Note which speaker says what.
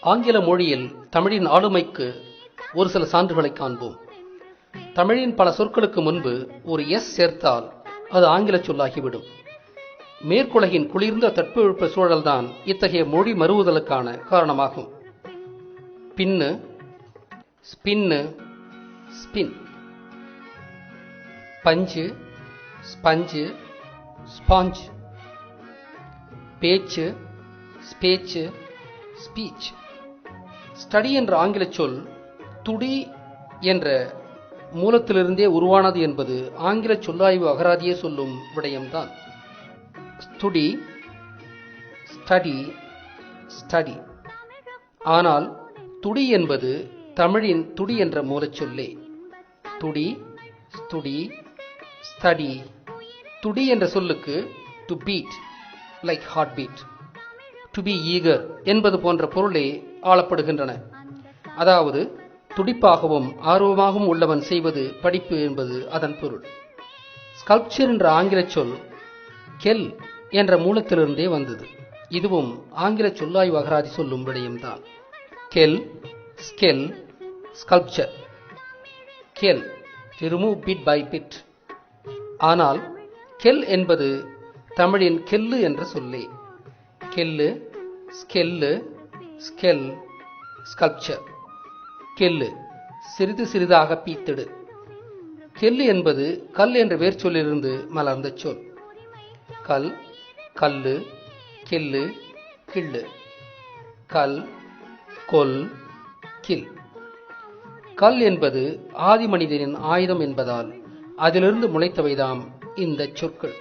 Speaker 1: ஆங்கில மொழியில் தமிழின் ஆளுமைக்கு ஒரு சில சான்றுகளை காண்போம். தமிழின் பல சொற்களுக்கு முன்பு ஒரு எஸ் சேர்த்தால் அது ஆங்கில சொல்லாகிவிடும். மேற்குலகின் குளிர்ந்த தட்பவெப்ப சூழல்தான் இத்தகைய மொழி மறுவுதலுக்கான காரணமாகும். பின்னு, ஸ்பின்னு, ஸ்பின். பஞ்சு, ஸ்பஞ்சு, ஸ்பாஞ்ச். பேச்சு, ஸ்பேச்சு, ஸ்பீச். ஸ்டடி என்ற ஆங்கில சொல் துடி என்ற மூலத்திலிருந்தே உருவானது என்பது ஆங்கில சொல்லாய்வு அகராதியே சொல்லும் விடயம்தான். ஸ்டுடி, ஸ்டடி, ஸ்டடி. ஆனால் துடி என்பது தமிழின் துடி என்ற மூலச்சொல்லே. துடி, ஸ்டுடி, ஸ்டடி. துடி என்ற சொல்லுக்கு to beat, like heart beat, to be eager என்பது போன்ற பொருளே ஆளப்படுகின்றன. அதாவது துடிப்பாகவும் ஆர்வமாகவும் உள்ளவன் செய்வது படிப்பு என்பது அதன் பொருள். ஸ்கல்ப்சர் என்ற ஆங்கில சொல் கெல் என்ற மூலத்திலிருந்தே வந்தது. இதுவும் ஆங்கில சொல்லாய்வு அகராதி சொல்லும் விடயம்தான். கெல், ஸ்கெல், sculpture. கெல், to remove bit by bit. ஆனால் கெல் என்பது தமிழின் கெல்லு என்ற சொல்லே. கெல்லு, ஸ்கெல்லு, ஸ்கெல், ஸ்கல்ப்சர். கெல்லு, சிறிது சிறிதாக பீத்திடு. கெல்லு என்பது கல் என்ற வேர்ச்சொல்லிலிருந்து மலர்ந்த சொல். கல், கல்லு, கெல்லு, கிள்ளு. கல், கொல், கில். கல் என்பது ஆதி மனிதனின் ஆயுதம் என்பதால் அதிலிருந்து முளைத்தவைதாம் இந்த சொற்கள்.